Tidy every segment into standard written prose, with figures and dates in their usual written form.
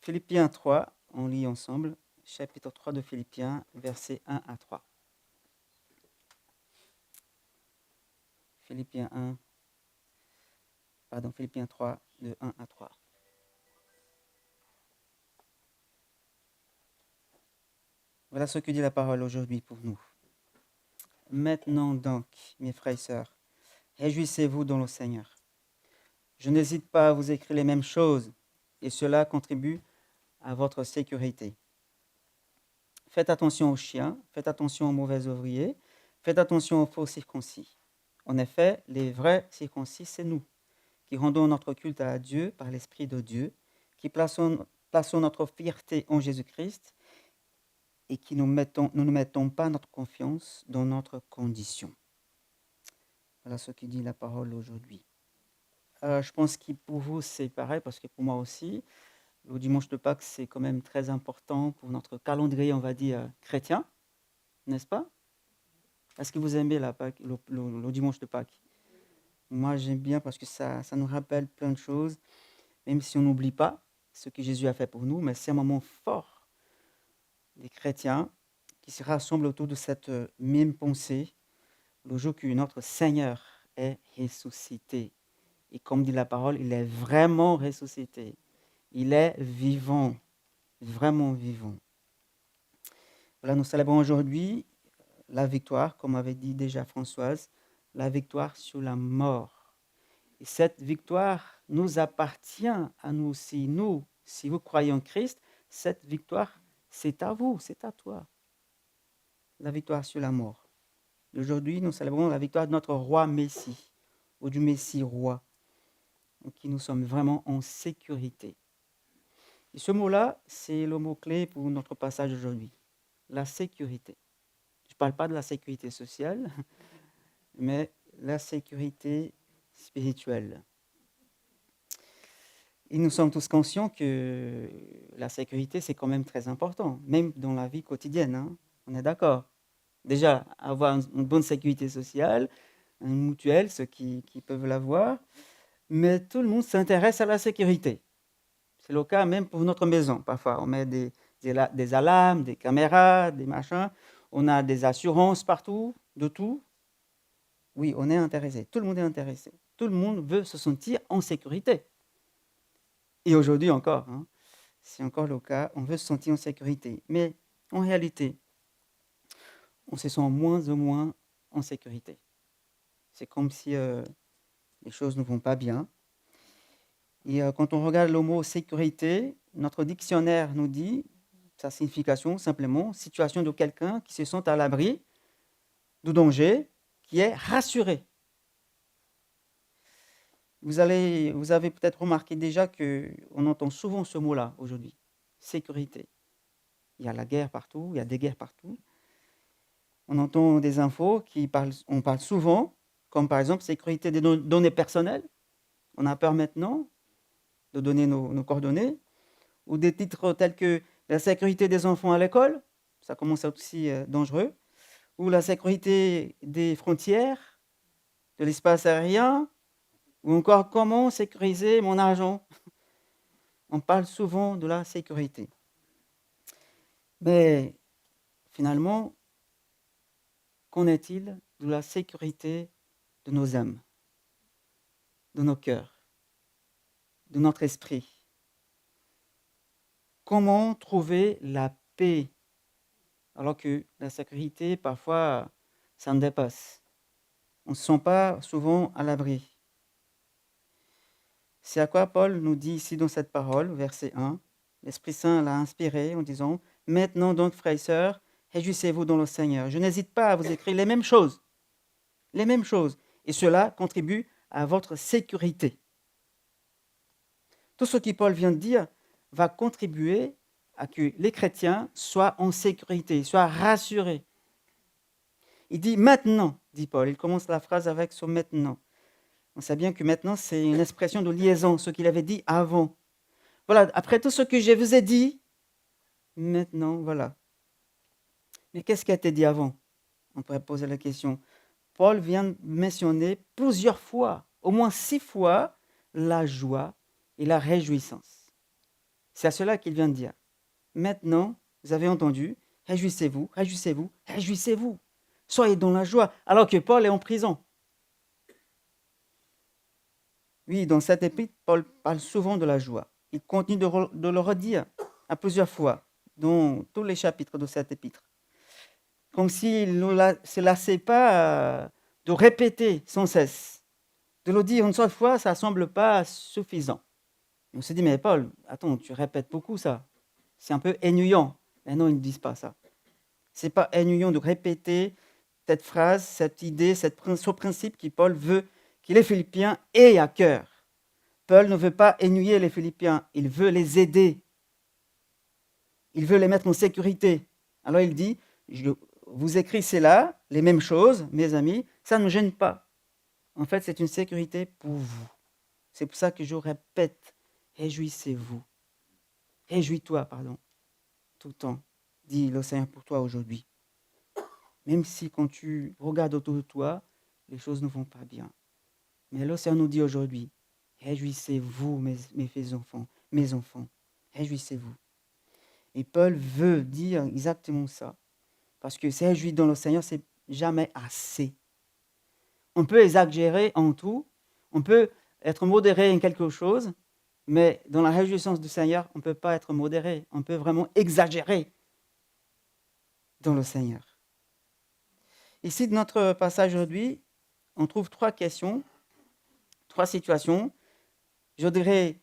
Philippiens 3, on lit ensemble, chapitre 3 de Philippiens, versets 1 à 3. Philippiens 3, de 1 à 3. Voilà ce que dit la parole aujourd'hui pour nous. Maintenant donc, mes frères et sœurs, réjouissez-vous dans le Seigneur. Je n'hésite pas à vous écrire les mêmes choses, et cela contribue à votre sécurité. Faites attention aux chiens, faites attention aux mauvais ouvriers, faites attention aux faux circoncis. En effet, les vrais circoncis, c'est nous, qui rendons notre culte à Dieu par l'Esprit de Dieu, qui plaçons notre fierté en Jésus-Christ et qui nous ne mettons pas notre confiance dans notre condition. Voilà ce qui dit la parole aujourd'hui. Je pense que pour vous, c'est pareil, parce que pour moi aussi, le dimanche de Pâques, c'est quand même très important pour notre calendrier, on va dire, chrétien, n'est-ce pas? Est-ce que vous aimez la Pâques, le dimanche de Pâques? Moi, j'aime bien parce que ça nous rappelle plein de choses, même si on n'oublie pas ce que Jésus a fait pour nous, mais c'est un moment fort des chrétiens qui se rassemblent autour de cette même pensée, le jour que notre Seigneur est ressuscité. Et comme dit la parole, il est vraiment ressuscité. Il est vivant, vraiment vivant. Voilà, nous célébrons aujourd'hui la victoire, comme avait dit déjà Françoise, la victoire sur la mort. Et cette victoire nous appartient à nous aussi. Nous, si vous croyez en Christ, cette victoire, c'est à vous, c'est à toi. La victoire sur la mort. Aujourd'hui, nous célébrons la victoire de notre roi Messie, ou du Messie roi, en qui nous sommes vraiment en sécurité. Et ce mot-là, c'est le mot-clé pour notre passage aujourd'hui, la sécurité. Je ne parle pas de la sécurité sociale, mais la sécurité spirituelle. Et nous sommes tous conscients que la sécurité, c'est quand même très important, même dans la vie quotidienne, hein. On est d'accord. Déjà, avoir une bonne sécurité sociale, une mutuelle, ceux qui peuvent l'avoir, mais tout le monde s'intéresse à la sécurité. C'est le cas même pour notre maison. Parfois, on met des alarmes, des caméras, des machins. On a des assurances partout, de tout. Oui, on est intéressé. Tout le monde est intéressé. Tout le monde veut se sentir en sécurité. Et aujourd'hui encore, hein, c'est encore le cas, on veut se sentir en sécurité. Mais en réalité, on se sent moins en moins en sécurité. C'est comme si les choses ne vont pas bien. Et quand on regarde le mot sécurité, notre dictionnaire nous dit sa signification simplement situation de quelqu'un qui se sent à l'abri du danger, qui est rassuré. Vous avez peut-être remarqué déjà qu'on entend souvent ce mot-là aujourd'hui, sécurité. Il y a la guerre partout, il y a des guerres partout. On entend des infos on parle souvent, comme par exemple sécurité des données personnelles. On a peur maintenant de donner nos coordonnées, ou des titres tels que la sécurité des enfants à l'école, ça commence à être aussi dangereux, ou la sécurité des frontières, de l'espace aérien, ou encore comment sécuriser mon argent. On parle souvent de la sécurité. Mais finalement, qu'en est-il de la sécurité de nos âmes, de nos cœurs, de notre esprit? Comment trouver la paix alors que la sécurité, parfois, ça me dépasse. On ne se sent pas souvent à l'abri. C'est à quoi Paul nous dit ici dans cette parole, verset 1. L'Esprit Saint l'a inspiré en disant « Maintenant donc, frères et sœurs, réjouissez-vous dans le Seigneur. Je n'hésite pas à vous écrire les mêmes choses. Et cela contribue à votre sécurité. » Tout ce que Paul vient de dire va contribuer à que les chrétiens soient en sécurité, soient rassurés. Il dit « maintenant », dit Paul. Il commence la phrase avec ce « maintenant ». On sait bien que maintenant, c'est une expression de liaison, ce qu'il avait dit avant. Voilà, après tout ce que je vous ai dit, maintenant, voilà. Mais qu'est-ce qui a été dit avant? On pourrait poser la question. Paul vient de mentionner plusieurs fois, au moins 6 fois, la joie et la réjouissance. C'est à cela qu'il vient de dire. Maintenant, vous avez entendu, réjouissez-vous, réjouissez-vous, réjouissez-vous. Soyez dans la joie, alors que Paul est en prison. Oui, dans cette épître, Paul parle souvent de la joie. Il continue de le redire à plusieurs fois dans tous les chapitres de cette épître. Comme s'il ne se lassait pas de répéter sans cesse. De le dire une seule fois, ça ne semble pas suffisant. On se dit, mais Paul, attends, tu répètes beaucoup ça. C'est un peu ennuyant. Mais non, ils ne disent pas ça. Ce n'est pas ennuyant de répéter cette phrase, cette idée, ce principe que Paul veut que les Philippiens aient à cœur. Paul ne veut pas ennuyer les Philippiens, il veut les aider. Il veut les mettre en sécurité. Alors il dit, je vous écris cela, les mêmes choses, mes amis, ça ne me gêne pas. En fait, c'est une sécurité pour vous. C'est pour ça que je répète, réjouissez-vous. Réjouis-toi, tout le temps, dit le Seigneur pour toi aujourd'hui. Même si quand tu regardes autour de toi, les choses ne vont pas bien. Mais le Seigneur nous dit aujourd'hui, réjouissez-vous, mes enfants, réjouissez-vous. Et Paul veut dire exactement ça, parce que se réjouir dans le Seigneur, c'est jamais assez. On peut exagérer en tout, on peut être modéré en quelque chose, mais dans la réjouissance du Seigneur, on ne peut pas être modéré, on peut vraiment exagérer dans le Seigneur. Ici, dans notre passage aujourd'hui, on trouve 3 questions, 3 situations, je dirais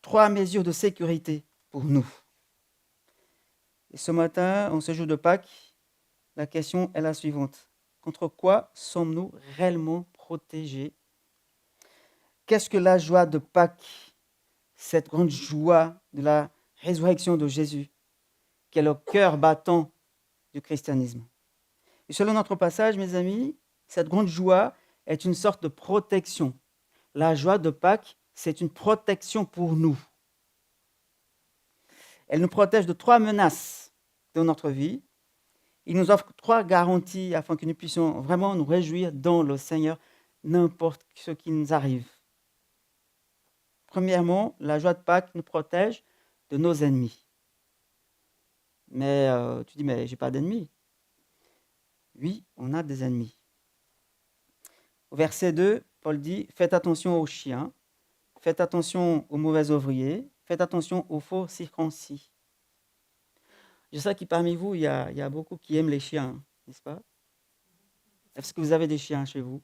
3 mesures de sécurité pour nous. Et ce matin, en ce jour de Pâques, la question est la suivante. Contre quoi sommes-nous réellement protégés? Qu'est-ce que la joie de Pâques, cette grande joie de la résurrection de Jésus, qui est le cœur battant du christianisme? Et selon notre passage, mes amis, cette grande joie est une sorte de protection. La joie de Pâques, c'est une protection pour nous. Elle nous protège de 3 menaces dans notre vie. Il nous offre 3 garanties afin que nous puissions vraiment nous réjouir dans le Seigneur, n'importe ce qui nous arrive. Premièrement, la joie de Pâques nous protège de nos ennemis. Mais tu dis, mais je n'ai pas d'ennemis. Oui, on a des ennemis. Au verset 2, Paul dit, faites attention aux chiens, faites attention aux mauvais ouvriers, faites attention aux faux circoncis. Je sais que parmi vous, il y a beaucoup qui aiment les chiens, n'est-ce pas? Est-ce que vous avez des chiens chez vous?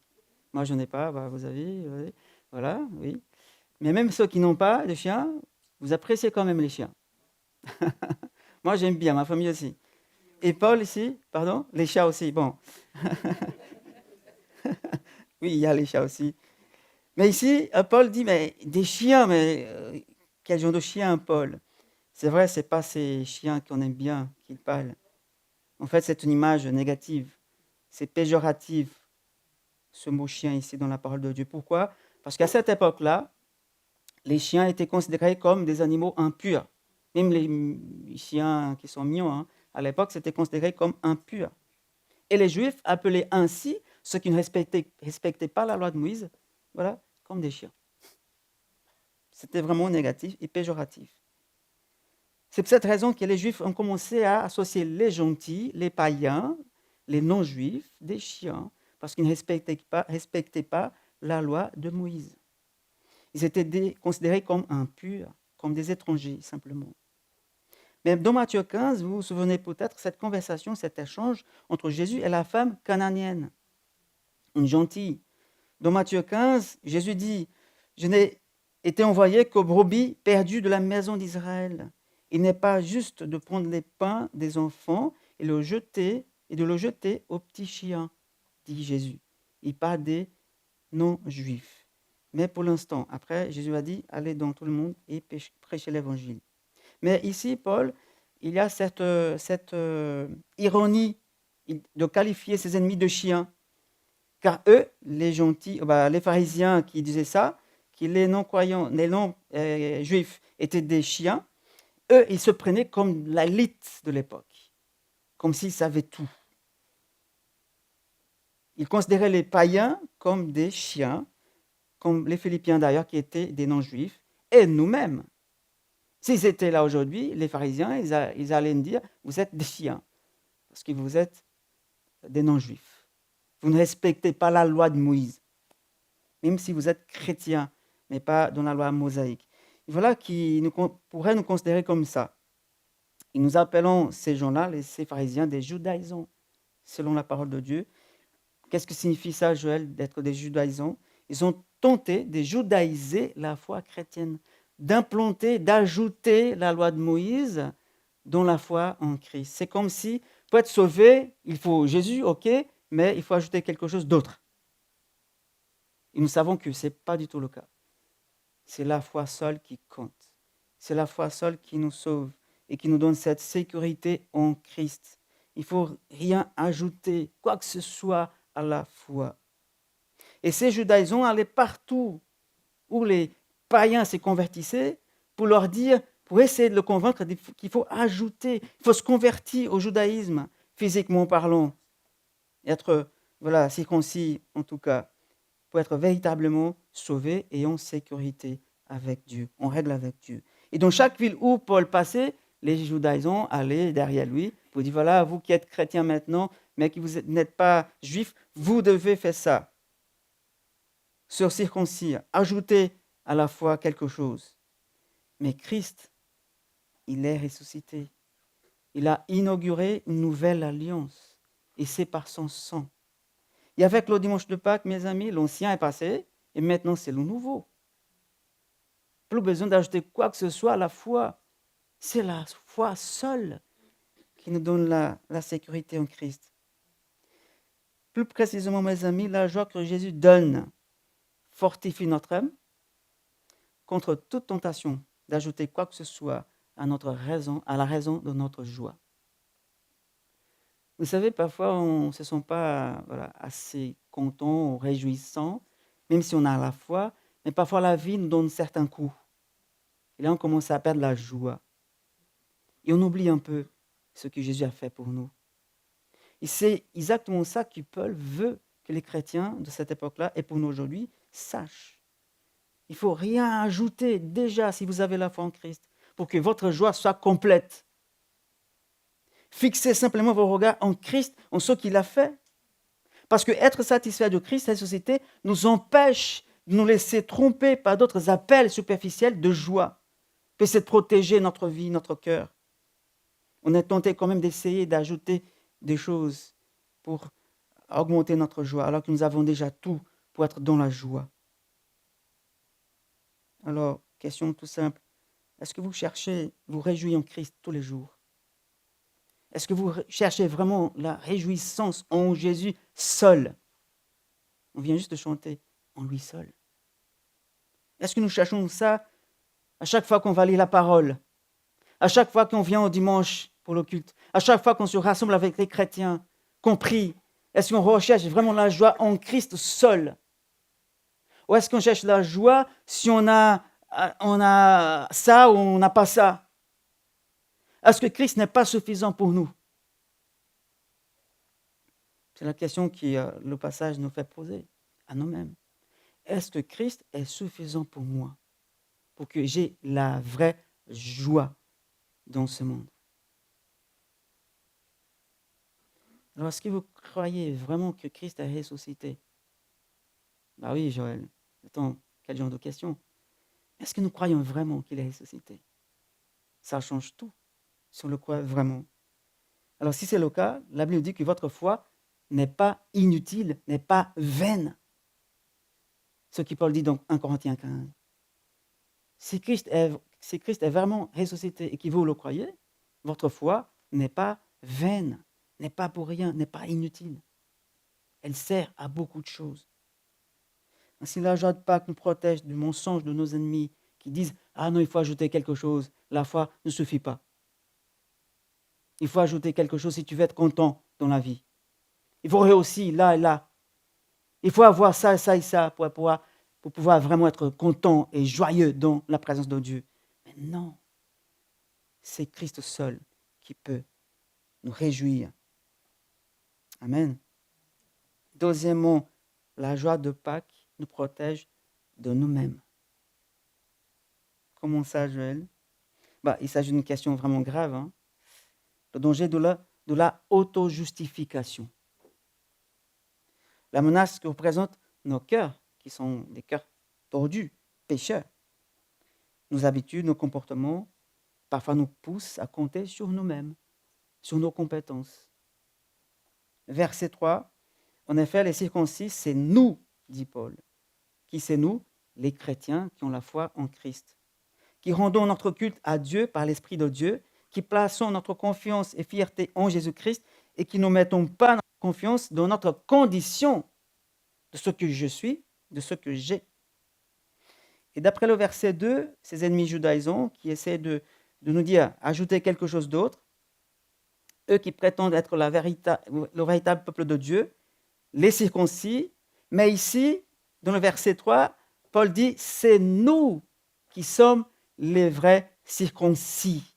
Moi, je n'en ai pas. Bah, vous avez, voilà, oui. Mais même ceux qui n'ont pas de chiens, vous appréciez quand même les chiens. Moi, j'aime bien, ma famille aussi. Et Paul ici, pardon, les chats aussi, bon. Oui, il y a les chats aussi. Mais ici, Paul dit, mais des chiens, mais quel genre de chien, Paul? C'est vrai, ce n'est pas ces chiens qu'on aime bien qu'il parle. En fait, c'est une image négative. C'est péjoratif, ce mot chien ici dans la parole de Dieu. Pourquoi? Parce qu'à cette époque-là, les chiens étaient considérés comme des animaux impurs. Même les chiens qui sont mignons, hein, à l'époque, c'était considéré comme impurs. Et les Juifs appelaient ainsi ceux qui ne respectaient pas la loi de Moïse, voilà, comme des chiens. C'était vraiment négatif et péjoratif. C'est pour cette raison que les Juifs ont commencé à associer les gentils, les païens, les non-juifs, des chiens, parce qu'ils ne respectaient pas la loi de Moïse. Ils étaient considérés comme impurs, comme des étrangers, simplement. Mais dans Matthieu 15, vous vous souvenez peut-être cette conversation, cet échange entre Jésus et la femme cananéenne, une gentille. Dans Matthieu 15, Jésus dit, « Je n'ai été envoyé qu'aux brebis perdues de la maison d'Israël. Il n'est pas juste de prendre les pains des enfants et de le jeter aux petits chiens, dit Jésus. » Il parle des non-juifs. Mais pour l'instant, après, Jésus a dit, allez dans tout le monde et prêchez l'évangile. Mais ici, Paul, il y a cette ironie de qualifier ses ennemis de chiens. Car eux, les gentils, les pharisiens qui disaient ça, que les non-croyants, les non-juifs étaient des chiens, eux, ils se prenaient comme l'élite de l'époque, comme s'ils savaient tout. Ils considéraient les païens comme des chiens, comme les Philippiens d'ailleurs, qui étaient des non-juifs, et nous-mêmes. S'ils étaient là aujourd'hui, les pharisiens, ils allaient me dire, vous êtes des chiens, parce que vous êtes des non-juifs. Vous ne respectez pas la loi de Moïse, même si vous êtes chrétien, mais pas dans la loi mosaïque. Et voilà qui pourrait nous considérer comme ça. Et nous appelons ces gens-là, ces pharisiens, des judaïsants, selon la parole de Dieu. Qu'est-ce que signifie ça, Joël, d'être des judaïsants? Ils ont tenté de judaïser la foi chrétienne, d'implanter, d'ajouter la loi de Moïse dans la foi en Christ. C'est comme si, pour être sauvé, il faut Jésus, ok, mais il faut ajouter quelque chose d'autre. Et nous savons que ce n'est pas du tout le cas. C'est la foi seule qui compte. C'est la foi seule qui nous sauve et qui nous donne cette sécurité en Christ. Il ne faut rien ajouter, quoi que ce soit à la foi. Et ces judaïsants allaient partout où les païens se convertissaient pour leur dire, pour essayer de le convaincre qu'il faut ajouter, il faut se convertir au judaïsme, physiquement parlant, être circoncis en tout cas, pour être véritablement sauvé et en sécurité avec Dieu, en règle avec Dieu. Et dans chaque ville où Paul passait, les judaïsants allaient derrière lui pour dire, voilà, vous qui êtes chrétiens maintenant, mais qui vous n'êtes pas juifs, vous devez faire ça. Se circoncire, ajouter à la foi quelque chose. Mais Christ, il est ressuscité. Il a inauguré une nouvelle alliance. Et c'est par son sang. Et avec le dimanche de Pâques, mes amis, l'ancien est passé et maintenant c'est le nouveau. Plus besoin d'ajouter quoi que ce soit à la foi. C'est la foi seule qui nous donne la sécurité en Christ. Plus précisément, mes amis, la joie que Jésus donne fortifie notre âme contre toute tentation d'ajouter quoi que ce soit à notre raison, à la raison de notre joie. Vous savez, parfois, on ne se sent pas assez content ou réjouissant, même si on a la foi, mais parfois la vie nous donne certains coups. Et là, on commence à perdre la joie. Et on oublie un peu ce que Jésus a fait pour nous. Et c'est exactement ça que Paul veut que les chrétiens de cette époque-là, et pour nous aujourd'hui, sachent. Il ne faut rien ajouter déjà si vous avez la foi en Christ, pour que votre joie soit complète. Fixez simplement vos regards en Christ, en ce qu'il a fait. Parce que être satisfait de Christ, cette société, nous empêche de nous laisser tromper par d'autres appels superficiels de joie. Puis c'est de protéger notre vie, notre cœur. On est tenté quand même d'essayer d'ajouter des choses pour augmenter notre joie, alors que nous avons déjà tout pour être dans la joie. Alors, question tout simple. Est-ce que vous cherchez, vous réjouissez en Christ tous les jours? Est-ce que vous cherchez vraiment la réjouissance en Jésus seul? On vient juste de chanter en lui seul. Est-ce que nous cherchons ça à chaque fois qu'on va lire la parole? À chaque fois qu'on vient au dimanche pour le culte? À chaque fois qu'on se rassemble avec les chrétiens, qu'on prie? Est-ce qu'on recherche vraiment la joie en Christ seul? Ou est-ce qu'on cherche la joie si on a ça ou on n'a pas ça? Est-ce que Christ n'est pas suffisant pour nous? C'est la question que le passage nous fait poser à nous-mêmes. Est-ce que Christ est suffisant pour moi, pour que j'ai la vraie joie dans ce monde? Alors, est-ce que vous croyez vraiment que Christ est ressuscité? Bah oui, Joël. Attends, quel genre de question? Est-ce que nous croyons vraiment qu'il est ressuscité? Ça change tout si on le croit vraiment. Alors, si c'est le cas, la Bible dit que votre foi n'est pas inutile, n'est pas vaine. Ce que Paul dit dans 1 Corinthiens 15. Si Christ est vraiment ressuscité et que vous le croyez, votre foi n'est pas vaine, n'est pas pour rien, n'est pas inutile. Elle sert à beaucoup de choses. Ainsi, la joie de Pâques nous protège du mensonge de nos ennemis qui disent « Ah non, il faut ajouter quelque chose, la foi ne suffit pas. Il faut ajouter quelque chose si tu veux être content dans la vie. Il faut réussir là et là. Il faut avoir ça, ça et ça pour pouvoir vraiment être content et joyeux dans la présence de Dieu. » Mais non, c'est Christ seul qui peut nous réjouir. Amen. Deuxièmement, la joie de Pâques nous protège de nous-mêmes. Comment ça, Joël? il s'agit d'une question vraiment grave. Hein. Le danger de la auto-justification. La menace que représentent nos cœurs, qui sont des cœurs tordus, pécheurs. Nos habitudes, nos comportements, parfois nous poussent à compter sur nous-mêmes, sur nos compétences. Verset 3, en effet, les circoncis, c'est nous, dit Paul. Qui c'est nous? Les chrétiens qui ont la foi en Christ, qui rendons notre culte à Dieu par l'Esprit de Dieu, qui plaçons notre confiance et fierté en Jésus-Christ et qui ne mettons pas notre confiance dans notre condition de ce que je suis, de ce que j'ai. Et d'après le verset 2, ces ennemis judaïsants qui essaient de nous dire, ajouter quelque chose d'autre, eux qui prétendent être le véritable peuple de Dieu, les circoncis, mais ici, dans le verset 3, Paul dit, c'est nous qui sommes les vrais circoncis.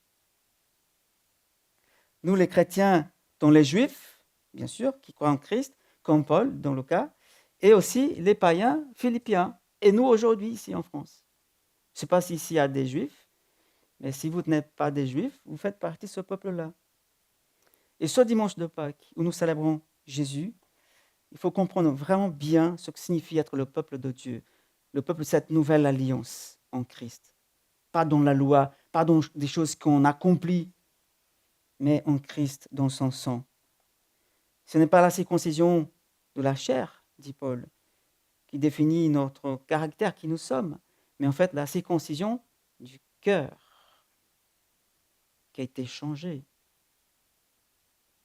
Nous, les chrétiens, dont les juifs, bien sûr, qui croient en Christ, comme Paul, dans le cas, et aussi les païens philippiens, et nous aujourd'hui, ici en France. Je ne sais pas si ici il y a des juifs, mais si vous n'êtes pas des juifs, vous faites partie de ce peuple-là. Et ce dimanche de Pâques, où nous célébrons Jésus, il faut comprendre vraiment bien ce que signifie être le peuple de Dieu, le peuple de cette nouvelle alliance en Christ. Pas dans la loi, pas dans des choses qu'on accomplit, mais en Christ, dans son sang. Ce n'est pas la circoncision de la chair, dit Paul, qui définit notre caractère, qui nous sommes, mais en fait la circoncision du cœur qui a été changé.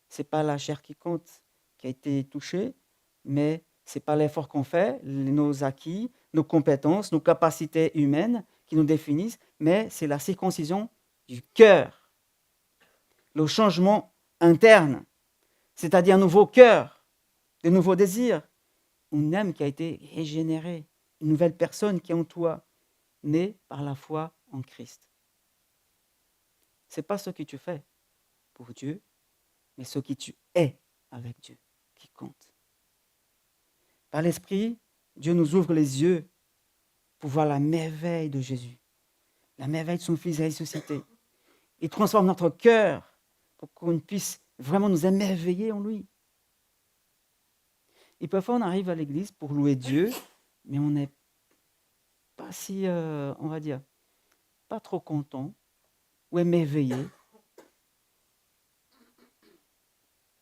Ce n'est pas la chair qui compte, qui a été touchée, mais ce n'est pas l'effort qu'on fait, nos acquis, nos compétences, nos capacités humaines qui nous définissent, mais c'est la circoncision du cœur. Le changement interne, c'est-à-dire un nouveau cœur, de nouveaux désirs, une âme qui a été régénérée, une nouvelle personne qui est en toi, née par la foi en Christ. Ce n'est pas ce que tu fais pour Dieu, mais ce que tu es avec Dieu qui compte. Par l'Esprit, Dieu nous ouvre les yeux pour voir la merveille de Jésus, la merveille de son Fils ressuscité. Il transforme notre cœur pour qu'on puisse vraiment nous émerveiller en lui. Et parfois, on arrive à l'église pour louer Dieu, mais on n'est pas si, on va dire, pas trop content ou émerveillé.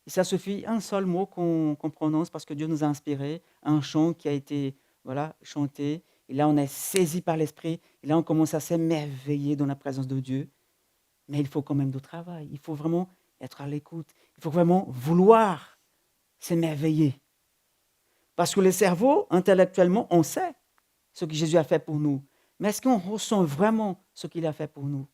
Et ça suffit un seul mot qu'on prononce parce que Dieu nous a inspiré, un chant qui a été chanté. Et là, on est saisi par l'Esprit. Et là, on commence à s'émerveiller dans la présence de Dieu. Mais il faut quand même du travail. Il faut vraiment être à l'écoute. Il faut vraiment vouloir s'émerveiller. Parce que le cerveau, intellectuellement, on sait ce que Jésus a fait pour nous. Mais est-ce qu'on ressent vraiment ce qu'il a fait pour nous?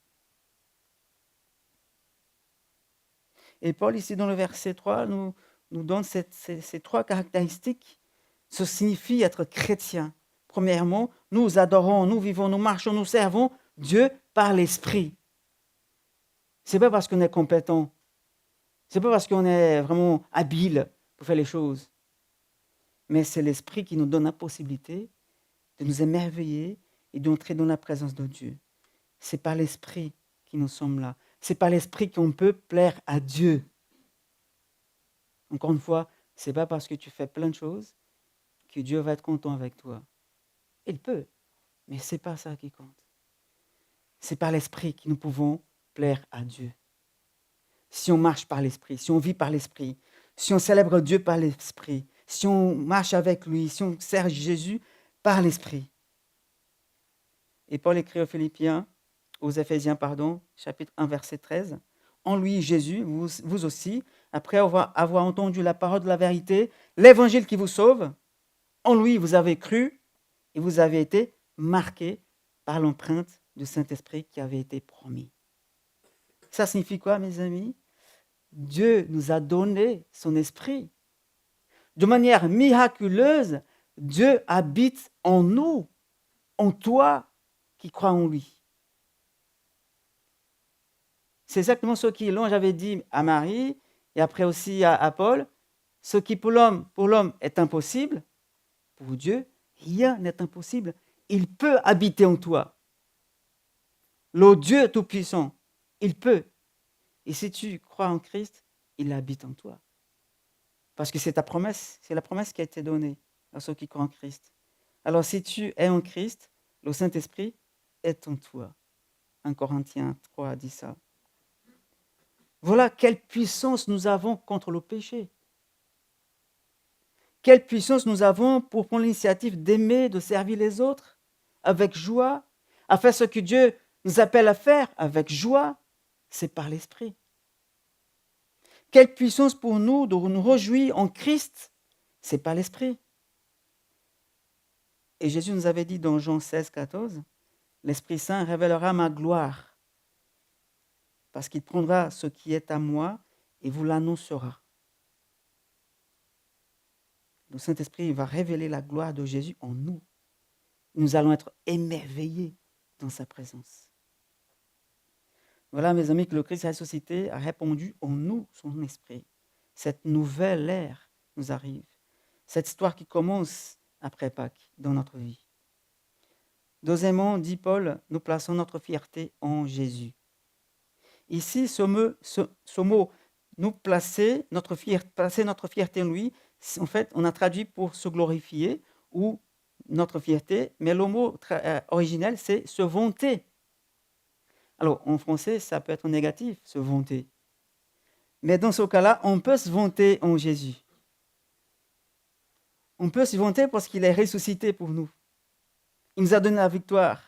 Et Paul, ici, dans le verset 3, nous donne ces trois caractéristiques. Ce signifie être chrétien. Premièrement, nous adorons, nous vivons, nous marchons, nous servons Dieu par l'Esprit. Ce n'est pas parce qu'on est compétent. Ce n'est pas parce qu'on est vraiment habile pour faire les choses. Mais c'est l'Esprit qui nous donne la possibilité de nous émerveiller et d'entrer dans la présence de Dieu. C'est par l'Esprit que nous sommes là. C'est par l'Esprit qu'on peut plaire à Dieu. Encore une fois, ce n'est pas parce que tu fais plein de choses que Dieu va être content avec toi. Il peut, mais ce n'est pas ça qui compte. C'est par l'Esprit que nous pouvons plaire à Dieu. Si on marche par l'Esprit, si on vit par l'Esprit, si on célèbre Dieu par l'Esprit, si on marche avec lui, si on sert Jésus par l'Esprit. Et Paul écrit aux Éphésiens, chapitre 1, verset 13. En lui, Jésus, vous aussi, après avoir entendu la parole de la vérité, l'évangile qui vous sauve, en lui, vous avez cru et vous avez été marqués par l'empreinte du Saint-Esprit qui avait été promis. Ça signifie quoi, mes amis? Dieu nous a donné son esprit. De manière miraculeuse, Dieu habite en nous, en toi qui crois en lui. C'est exactement ce que l'ange avait dit à Marie et après aussi à Paul. Ce qui pour l'homme est impossible, pour Dieu, rien n'est impossible. Il peut habiter en toi. Le Dieu Tout-Puissant, Il peut. Et si tu crois en Christ, il habite en toi. Parce que c'est ta promesse, c'est la promesse qui a été donnée à ceux qui croient en Christ. Alors si tu es en Christ, le Saint-Esprit est en toi. 1 Corinthiens 3 dit ça. Voilà quelle puissance nous avons contre le péché. Quelle puissance nous avons pour prendre l'initiative d'aimer, de servir les autres avec joie, à faire ce que Dieu nous appelle à faire avec joie, c'est par l'Esprit. Quelle puissance pour nous de nous réjouir en Christ, c'est par l'Esprit. Et Jésus nous avait dit dans Jean 16, 14, l'Esprit Saint révélera ma gloire, parce qu'il prendra ce qui est à moi et vous l'annoncera. Le Saint-Esprit va révéler la gloire de Jésus en nous. Nous allons être émerveillés dans sa présence. Voilà, mes amis, que le Christ ressuscité a répandu en nous son esprit. Cette nouvelle ère nous arrive. Cette histoire qui commence après Pâques dans notre vie. Deuxièmement, dit Paul, nous plaçons notre fierté en Jésus. Ici, ce mot, nous placer notre fierté en lui, en fait, on a traduit pour se glorifier ou notre fierté, mais le mot originel, c'est se vanter. Alors, en français, ça peut être négatif, se vanter. Mais dans ce cas-là, on peut se vanter en Jésus. On peut se vanter parce qu'il est ressuscité pour nous. Il nous a donné la victoire.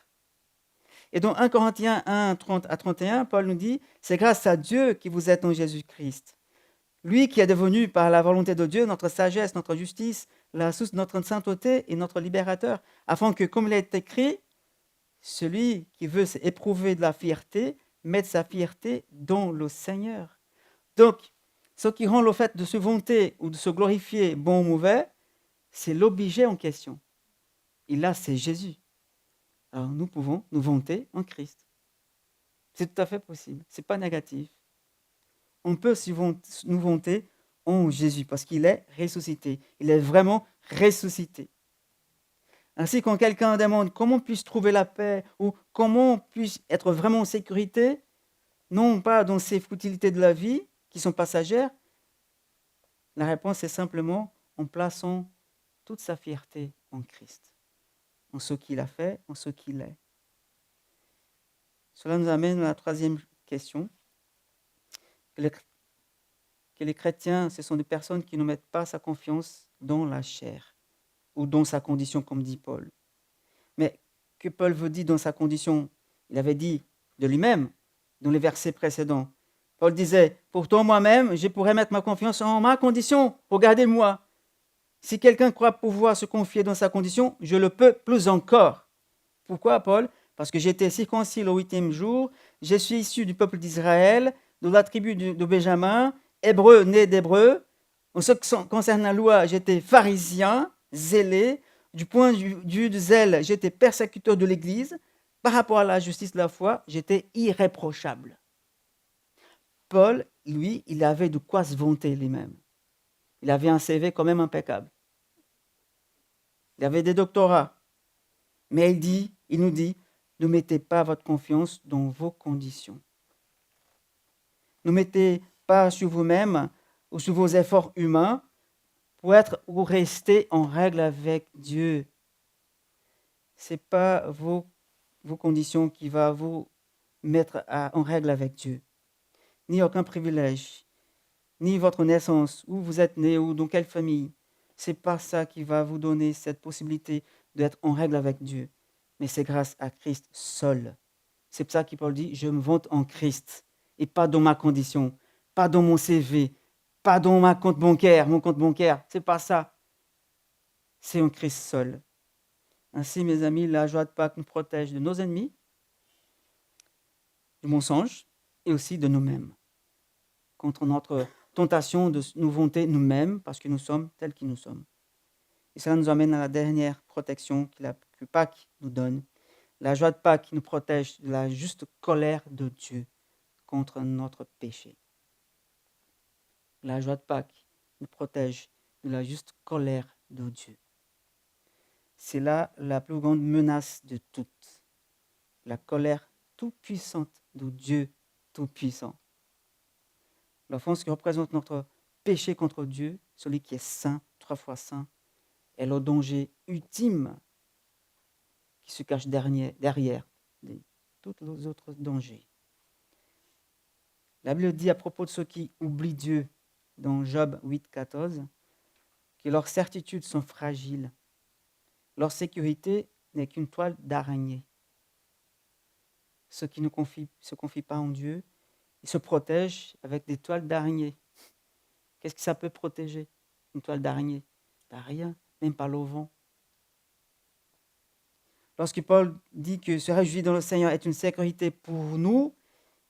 Et dans 1 Corinthiens 1, 30 à 31, Paul nous dit, c'est grâce à Dieu que vous êtes en Jésus-Christ. Lui qui est devenu par la volonté de Dieu notre sagesse, notre justice, la source de notre sainteté et notre libérateur, afin que, comme il est écrit, celui qui veut s'éprouver de la fierté, mette sa fierté dans le Seigneur. Donc, ce qui rend le fait de se vanter ou de se glorifier bon ou mauvais, c'est l'objet en question. Et là, c'est Jésus. Alors, nous pouvons nous vanter en Christ. C'est tout à fait possible. Ce n'est pas négatif. On peut nous vanter en Jésus parce qu'il est ressuscité. Il est vraiment ressuscité. Ainsi, quand quelqu'un demande comment puis-je trouver la paix ou comment puis-je être vraiment en sécurité, non pas dans ces futilités de la vie qui sont passagères, la réponse est simplement en plaçant toute sa fierté en Christ, en ce qu'il a fait, en ce qu'il est. Cela nous amène à la troisième question. Que les chrétiens, ce sont des personnes qui ne mettent pas sa confiance dans la chair ou dans sa condition, comme dit Paul. Mais que Paul veut dire dans sa condition? Il avait dit de lui-même dans les versets précédents. Paul disait, pourtant moi-même, je pourrais mettre ma confiance en ma condition. Regardez-moi. Si quelqu'un croit pouvoir se confier dans sa condition, je le peux plus encore. Pourquoi, Paul? Parce que j'étais circoncis le 8e jour, je suis issu du peuple d'Israël, de la tribu de Benjamin, hébreu né d'hébreu. En ce qui concerne la loi, j'étais pharisien, zélé. Du point de vue du zèle, j'étais persécuteur de l'Église. Par rapport à la justice de la foi, j'étais irréprochable. Paul, lui, il avait de quoi se vanter lui-même. Il avait un CV quand même impeccable. Il avait des doctorats. Mais il nous dit, ne mettez pas votre confiance dans vos conditions. Ne mettez pas sur vous-même ou sur vos efforts humains pour être ou rester en règle avec Dieu. Ce n'est pas vos conditions qui vont vous mettre en règle avec Dieu. Ni aucun privilège, ni votre naissance, où vous êtes né ou dans quelle famille. Ce n'est pas ça qui va vous donner cette possibilité d'être en règle avec Dieu. Mais c'est grâce à Christ seul. C'est pour ça que Paul dit, je me vante en Christ et pas dans ma condition, pas dans mon CV, pas dans mon compte bancaire. C'est pas ça. C'est en Christ seul. Ainsi, mes amis, la joie de Pâques nous protège de nos ennemis, du mensonge et aussi de nous-mêmes. Contre notre tentation de nous vanter nous-mêmes parce que nous sommes tels que nous sommes. Et cela nous amène à la dernière protection que Pâques nous donne. La joie de Pâques nous protège de la juste colère de Dieu contre notre péché. La joie de Pâques nous protège de la juste colère de Dieu. C'est là la plus grande menace de toutes. La colère toute puissante de Dieu tout-puissant. L'offense qui représente notre péché contre Dieu, celui qui est saint, 3 fois saint, est le danger ultime qui se cache derrière tous les autres dangers. La Bible dit à propos de ceux qui oublient Dieu, dans Job 8, 14, que leurs certitudes sont fragiles. Leur sécurité n'est qu'une toile d'araignée. Ceux qui ne se confient pas en Dieu, ils se protègent avec des toiles d'araignée. Qu'est-ce que ça peut protéger, une toile d'araignée? Pas rien, même pas le vent. Lorsque Paul dit que se réjouir dans le Seigneur est une sécurité pour nous,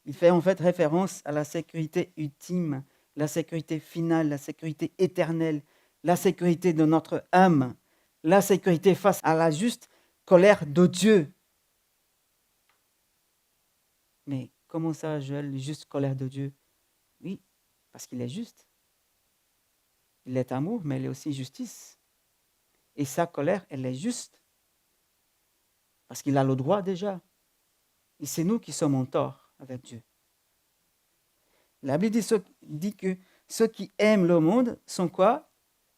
il fait en fait référence à la sécurité ultime, la sécurité finale, la sécurité éternelle, la sécurité de notre âme, la sécurité face à la juste colère de Dieu. Mais comment ça, Joël, la juste colère de Dieu? Oui, parce qu'il est juste. Il est amour, mais il est aussi justice. Et sa colère, elle est juste. Parce qu'il a le droit déjà. Et c'est nous qui sommes en tort avec Dieu. La Bible dit que ceux qui aiment le monde sont quoi?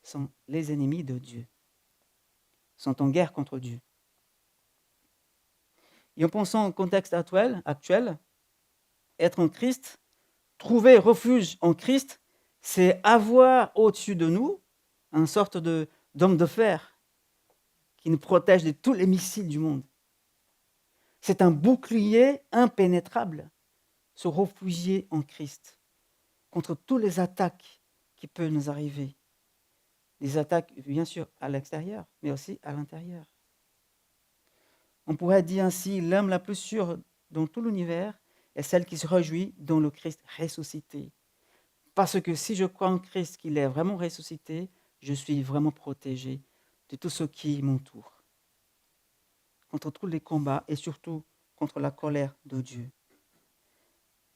Sont les ennemis de Dieu. Sont en guerre contre Dieu. Et en pensant au contexte actuel, être en Christ, trouver refuge en Christ, c'est avoir au-dessus de nous une sorte d'homme de fer qui nous protège de tous les missiles du monde. C'est un bouclier impénétrable, se réfugier en Christ contre toutes les attaques qui peuvent nous arriver. Des attaques, bien sûr, à l'extérieur, mais aussi à l'intérieur. On pourrait dire ainsi, l'âme la plus sûre dans tout l'univers est celle qui se réjouit dans le Christ ressuscité. Parce que si je crois en Christ qu'il est vraiment ressuscité, je suis vraiment protégé de tout ce qui m'entoure. Contre tous les combats et surtout contre la colère de Dieu.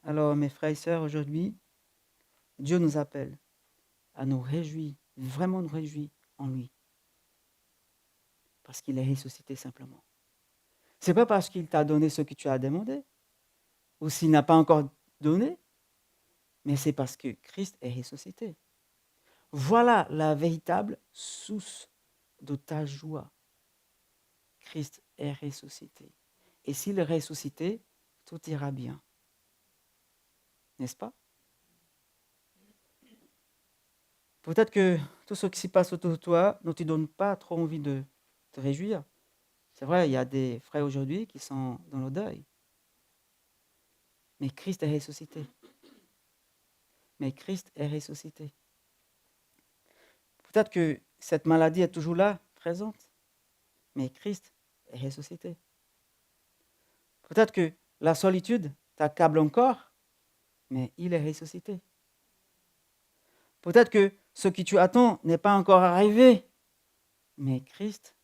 Alors, mes frères et sœurs, aujourd'hui, Dieu nous appelle à nous réjouir, vraiment nous réjouir en lui. Parce qu'il est ressuscité simplement. Ce n'est pas parce qu'il t'a donné ce que tu as demandé, ou s'il n'a pas encore donné, mais c'est parce que Christ est ressuscité. Voilà la véritable source de ta joie. Christ est ressuscité. Et s'il est ressuscité, tout ira bien. N'est-ce pas? Peut-être que tout ce qui se passe autour de toi ne te donne pas trop envie de te réjouir. C'est vrai, il y a des frères aujourd'hui qui sont dans le deuil. Mais Christ est ressuscité. Mais Christ est ressuscité. Peut-être que cette maladie est toujours là, présente. Mais Christ est ressuscité. Peut-être que la solitude t'accable encore, mais il est ressuscité. Peut-être que ce que tu attends n'est pas encore arrivé, mais Christ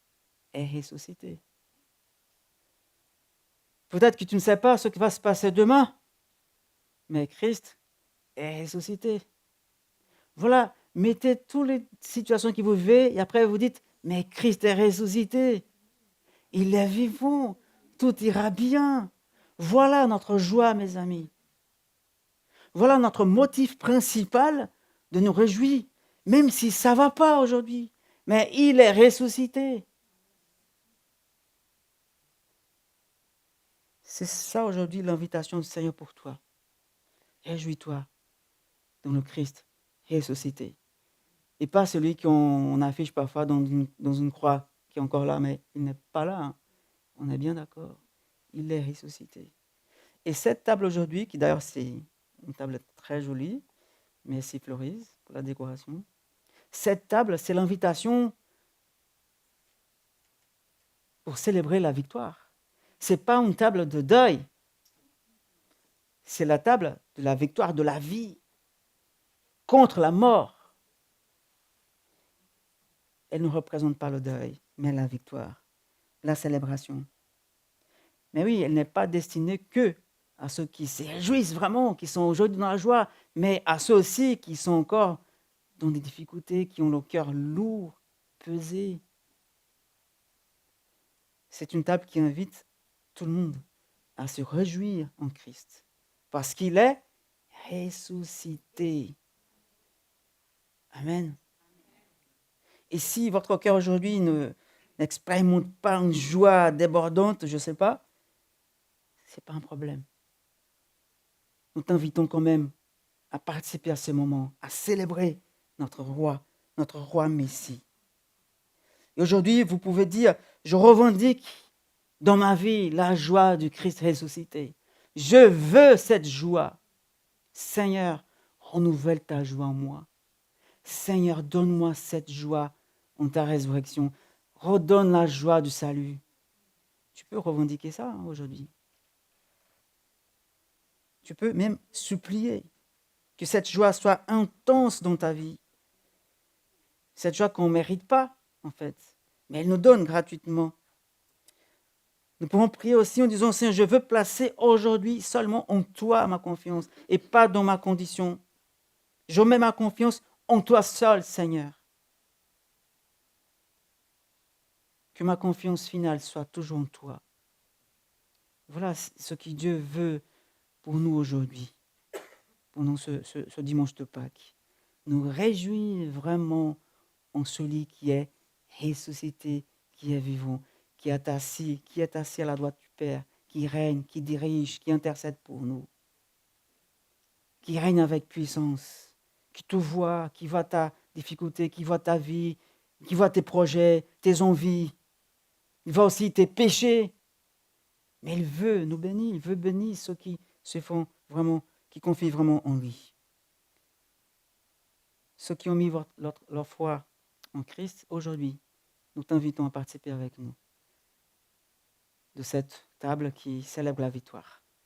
est ressuscité. Peut-être que tu ne sais pas ce qui va se passer demain, mais Christ est ressuscité. Voilà, mettez toutes les situations qui vous vivez et après vous dites, mais Christ est ressuscité. Il est vivant, tout ira bien. Voilà notre joie, mes amis. Voilà notre motif principal de nous réjouir, même si ça ne va pas aujourd'hui. Mais il est ressuscité. C'est ça aujourd'hui l'invitation du Seigneur pour toi. Réjouis-toi dans le Christ ressuscité. Et pas celui qu'on affiche parfois dans une croix qui est encore là, mais il n'est pas là. Hein. On est bien d'accord. Il est ressuscité. Et cette table aujourd'hui, qui d'ailleurs c'est une table très jolie, mais c'est fleurise pour la décoration. Cette table, c'est l'invitation pour célébrer la victoire. Ce n'est pas une table de deuil. C'est la table de la victoire de la vie contre la mort. Elle ne représente pas le deuil, mais la victoire, la célébration. Mais oui, elle n'est pas destinée que à ceux qui se réjouissent vraiment, qui sont aujourd'hui dans la joie, mais à ceux aussi qui sont encore dans des difficultés, qui ont le cœur lourd, pesé. C'est une table qui invite tout le monde à se réjouir en Christ. parce qu'il est ressuscité. Amen. Et si votre cœur aujourd'hui n'expérimente pas une joie débordante, je ne sais pas, ce n'est pas un problème. Nous t'invitons quand même à participer à ce moment, à célébrer notre roi Messie. Et aujourd'hui, vous pouvez dire, je revendique dans ma vie la joie du Christ ressuscité. Je veux cette joie. Seigneur, renouvelle ta joie en moi. Seigneur, donne-moi cette joie en ta résurrection. Redonne la joie du salut. Tu peux revendiquer ça aujourd'hui. Tu peux même supplier que cette joie soit intense dans ta vie. Cette joie qu'on ne mérite pas, en fait, mais elle nous donne gratuitement. Nous pouvons prier aussi en disant, Seigneur, je veux placer aujourd'hui seulement en toi ma confiance et pas dans ma condition. Je mets ma confiance en toi seul, Seigneur. Que ma confiance finale soit toujours en toi. Voilà ce que Dieu veut pour nous aujourd'hui, pendant ce dimanche de Pâques. Nous réjouir vraiment en celui qui est ressuscité, qui est vivant, qui est assis à la droite du Père, qui règne, qui dirige, qui intercède pour nous, qui règne avec puissance, qui te voit, qui voit ta difficulté, qui voit ta vie, qui voit tes projets, tes envies, il voit aussi tes péchés, mais il veut nous bénir, il veut bénir ceux qui se font vraiment, qui confient vraiment en lui. Ceux qui ont mis leur foi en Christ, aujourd'hui, nous t'invitons à participer avec nous de cette table qui célèbre la victoire.